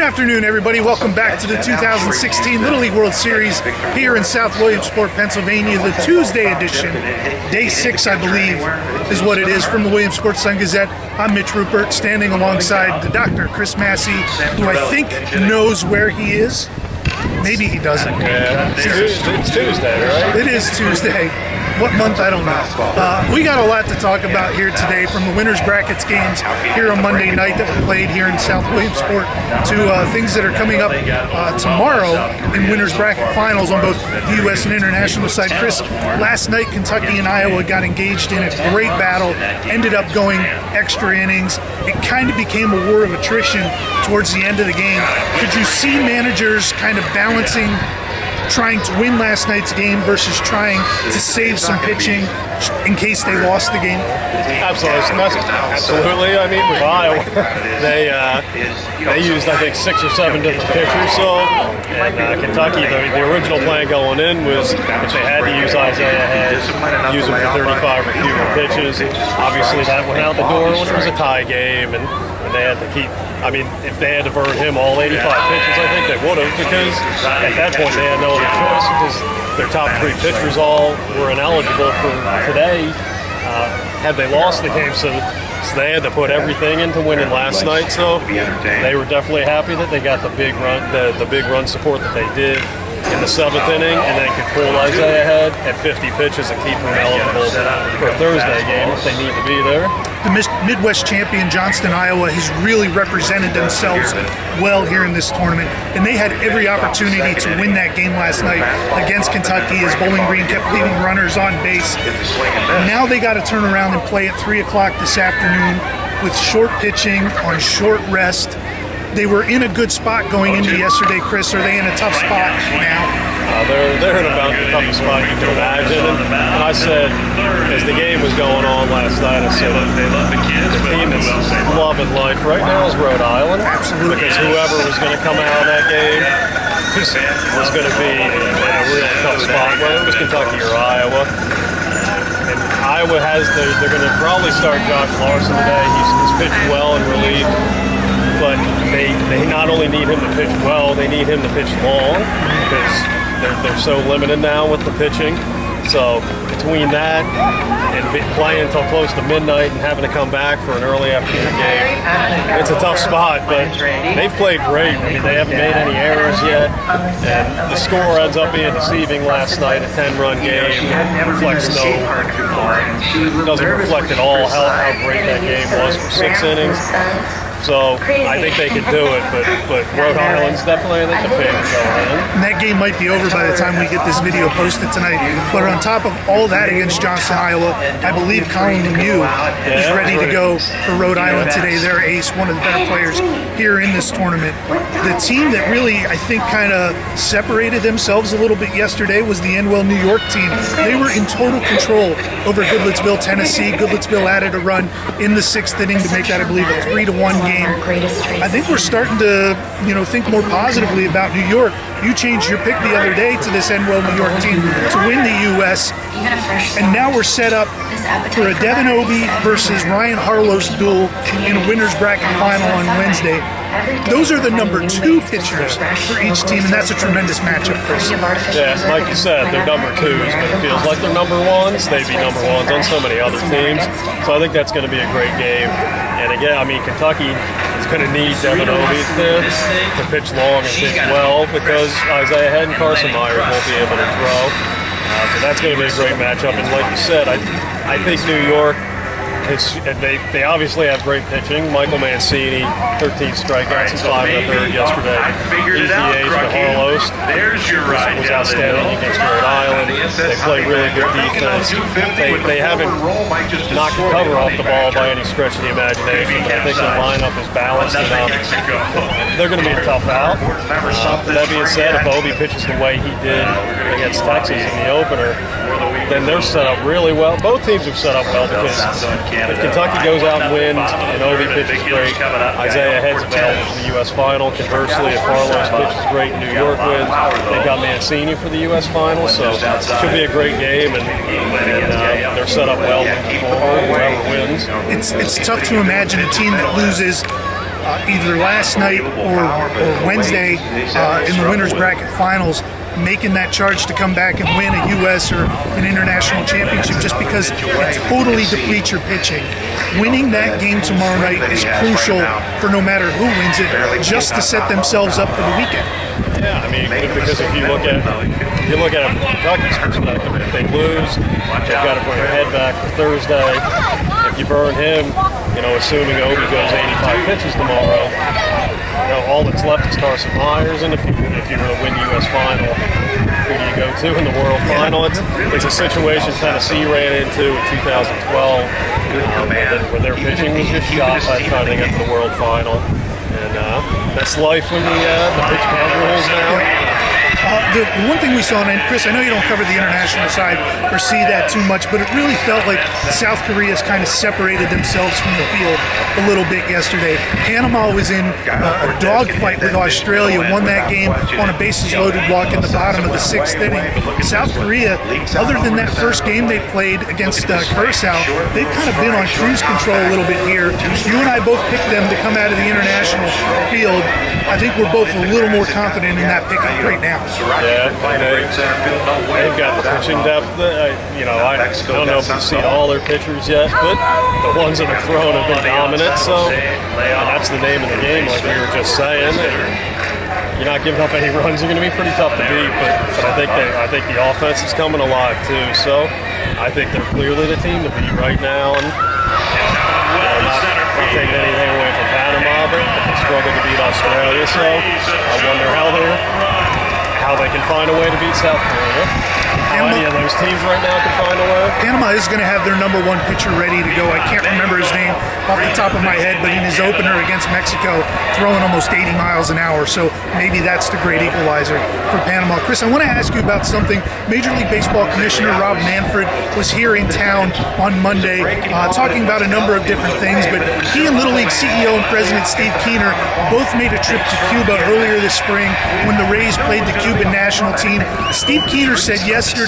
afternoon, everybody. Welcome back to the 2016 Little League World Series here in South Williamsport, Pennsylvania, the Tuesday edition. Day 6, I believe, is what it is from the Williamsport Sun-Gazette. I'm Mitch Rupert, standing alongside the Dr. Chris Masse, who I think knows where he is. Maybe he doesn't. Yeah, it's Tuesday, right? It is Tuesday. What month, I don't know. We got a lot to talk about here today, from the winners brackets games here on Monday night that were played here in South Williamsport to things that are coming up tomorrow in winners bracket finals on both the U.S. and international side. Chris, last night Kentucky and Iowa got engaged in a great battle, ended up going extra innings. It kind of became a war of attrition towards the end of the game. Could you see managers kind of balancing trying to win last night's game versus trying to save some pitching in case they lost the game? Absolutely. I mean, with Iowa, they used, I think, 6 or 7 different pitchers. So, and Kentucky, the original plan going in was if they had to use Isaiah Head, use him for 35 or fewer pitches. Obviously, that went out the door, which was a tie game, and they had to keep. I mean, if they had to burn him all 85 pitches, I think they would have, because at that point they had no other choice, because their top 3 pitchers all were ineligible for today had they lost the game. So they had to put everything into winning last night. So they were definitely happy that they got the big run support that they did in the 7th inning, and then could pull Isaiah Head at 50 pitches and keep him eligible for a Thursday game if they need to be there. The Midwest champion Johnston, Iowa, has really represented themselves well here in this tournament, and they had every opportunity to win that game last night against Kentucky as Bowling Green kept leaving runners on base. Now they got to turn around and play at 3 o'clock this afternoon with short pitching on short rest. They were in a good spot going into yesterday, Chris. Are they in a tough spot now? They're in about the toughest spot you can imagine. And I said, as the game was going on last night, I said, the team that's loving life right now is Rhode Island. Absolutely. Because whoever was going to come out of that game was going to be in a real tough spot, whether it was Kentucky or Iowa. And Iowa they're going to probably start Josh Larson today. He's pitched well in relief. But they not only need him to pitch well, they need him to pitch long, because they're so limited now with the pitching. So between that and playing until close to midnight and having to come back for an early afternoon game, it's a tough spot. But they've played great. I mean, they haven't made any errors yet, and the score ends up being deceiving last night. A 10-run game doesn't reflect at all how great that game was for 6 innings. So I think they could do it, but Rhode Island's definitely, I think, the favorite going in. And that game might be over by the time we get this video posted tonight. But on top of all that against Johnston, Iowa, I believe Colin Lemieux is ready to go for Rhode Island today. Their ace, one of the better players here in this tournament. The team that really, I think, kind of separated themselves a little bit yesterday was the Enwell, New York team. They were in total control over Goodlettsville, Tennessee. Goodlettsville added a run in the 6th inning to make that, I believe, a 3-1 game. I think we're starting to, think more positively about New York. You changed your pick the other day to this Enwell, New York team to win the U.S. And now we're set up for a Devin Obee versus Ryan Harlost duel in a winners bracket final on Wednesday. Those are the number 2 pitchers for each team, and that's a tremendous matchup, Chris. Yeah, like you said, they're number 2s, but it feels like they're number 1s. They'd be number 1s on so many other teams. So I think that's going to be a great game. And again, I mean, Kentucky is going to need Devin Obee to pitch long and pitch well, because Isaiah Head and Carson Myers won't be able to throw. So that's going to be a great matchup. And like you said, I think New York, they obviously have great pitching. Michael Mancini, 13 strikeouts and 5 1/3 yesterday. EPAs for Harlost was outstanding against Rhode Island. They play really good defense. They haven't knocked the cover off the ball by any stretch of the imagination. I think their lineup is balanced enough. They're going to be a tough out. That being said, if Obee pitches the way he did against Texas in the opener, then they're set up really well. Both teams are set up well, because if Kentucky goes out and wins and Obee pitches great, Isaiah Head's available for the U.S. final. Conversely, if Harlost pitches great and New York wins, they've got Mancini for the U.S. final. So it should be a great game, and they're set up well moving forward, whoever wins. It's tough to imagine a team that loses either last night or Wednesday in the winners bracket finals, making that charge to come back and win a U.S. or an international championship, just because it totally depletes your pitching. Winning that game tomorrow night is crucial for no matter who wins it, just to set themselves up for the weekend. Yeah, I mean, because if you look at it from Kentucky's perspective, if they lose, they've got to bring their head back for Thursday. If you burn him, assuming Obee goes 85 pitches tomorrow, all that's left is Carson Myers, and if you were to win U.S. final, who do you go to in the World Final? It's a situation Tennessee ran into in 2012, where their pitching was just shot by the time they got to the World Final, and that's life when the pitch count rules now. The one thing we saw, and Chris, I know you don't cover the international side or see that too much, but it really felt like South Korea's kind of separated themselves from the field a little bit yesterday. Panama was in a dogfight with Australia, won that game on a bases-loaded walk in the bottom of the 6th inning. South Korea, other than that first game they played against Curacao, they've kind of been on cruise control a little bit here. You and I both picked them to come out of the international field. I think we're both a little more confident in that pickup right now. Yeah, they've got the pitching depth. I don't know if we've seen all their pitchers yet, but the ones that have thrown have been dominant. So that's the name of the game, like we were just saying. You're not giving up any runs. You're going to be pretty tough to beat, but I think the offense is coming alive too. So I think they're clearly the team to beat right now. And not taking anything away from Panama, but they struggled to beat Australia. So I wonder how they can find a way to beat South Korea. How any of those teams right now can find a way? Panama is going to have their number one pitcher ready to go. I can't remember his name off the top of my head, but in his opener against Mexico, throwing almost 80 miles an hour. So maybe that's the great equalizer for Panama. Chris, I want to ask you about something. Major League Baseball Commissioner Rob Manfred was here in town on Monday talking about a number of different things, but he and Little League CEO and President Steve Keener both made a trip to Cuba earlier this spring when the Rays played the Cuban national team. Steve Keener said yesterday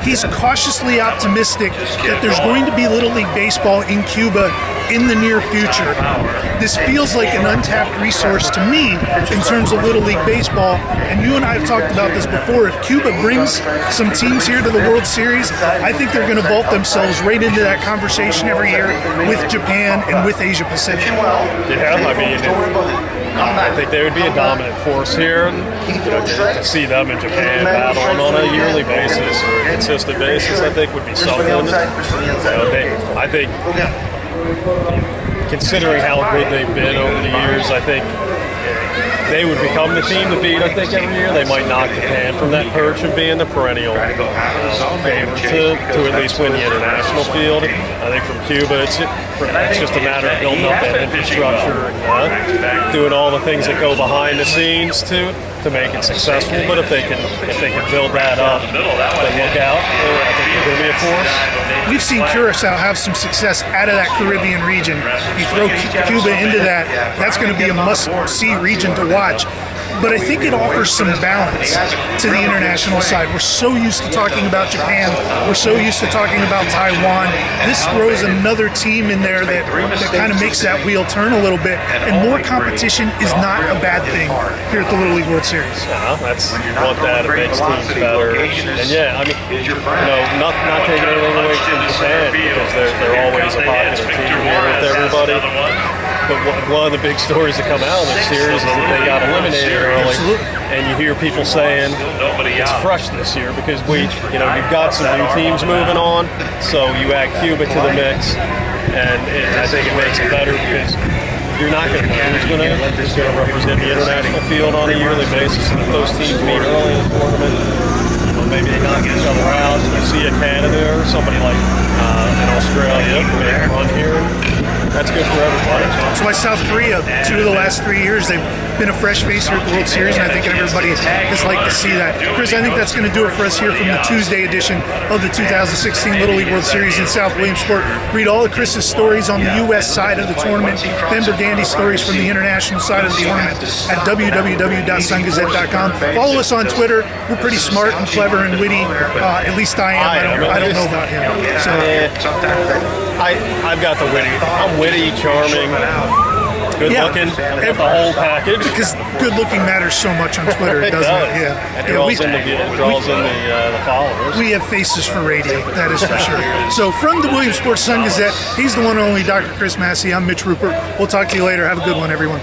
he's cautiously optimistic that there's going to be Little League Baseball in Cuba in the near future. This feels like an untapped resource to me in terms of Little League Baseball, and you and I have talked about this before. If Cuba brings some teams here to the World Series, I think they're going to vault themselves right into that conversation every year with Japan and with Asia Pacific. Yeah, I think they would be a dominant force here. To see them in Japan battling on a yearly basis or a consistent basis, I think would be something. I think, considering how good they've been over the years, I think they would become the team to beat. I think every year they might knock Japan from that perch of being the perennial favorite to at least win the international field. I think from Cuba, it's just a matter of building up that infrastructure and doing all the things that go behind the scenes to make it successful. But if they can build that up, then look out. I think they're going to be a force. We've seen Curacao have some success out of that Caribbean region. You throw Cuba into that, that's going to be a must-see region to watch. But I think it offers some balance to the international side. We're so used to talking about Japan. We're so used to talking about Taiwan. This throws another team in there that kind of makes that wheel turn a little bit. And more competition is not a bad thing here at the Little League World Series. You want that. It makes teams better. And yeah, I mean, not taking anything away from Japan because they're always a popular team here with everybody. But one of the big stories that come out of this series is that they got eliminated early. Absolutely. And you hear people saying it's fresh this year because you've got some new teams moving on. So you add Cuba to the mix, and I think it makes it better because you're not going to know who's going to represent the international field on a yearly basis. And if those teams meet early in the tournament, maybe they knock each other out. You see a Canada or somebody like in Australia make a run here. That's good for everybody. That's why South Korea, 2 of the last 3 years, they've been a fresh face here at the World Series, and I think everybody has liked to see that. Chris, I think that's going to do it for us here from the Tuesday edition of the 2016 Little League World Series in South Williamsport. Read all of Chris's stories on the U.S. side of the tournament, Ben Burgandy's stories from the international side of the tournament at www.sungazette.com. Follow us on Twitter. We're pretty smart and clever and witty. At least I am. I don't know about him. So I've got the witty. I'm witty, charming. good looking, the whole package. Because good looking matters so much on Twitter, doesn't it? Yeah. It draws in the followers. We have faces for radio, that is for sure. So from the Williams Sports Sun Gazette, he's the one and only Dr. Chris Masse. I'm Mitch Rupert. We'll talk to you later. Have a good one, everyone.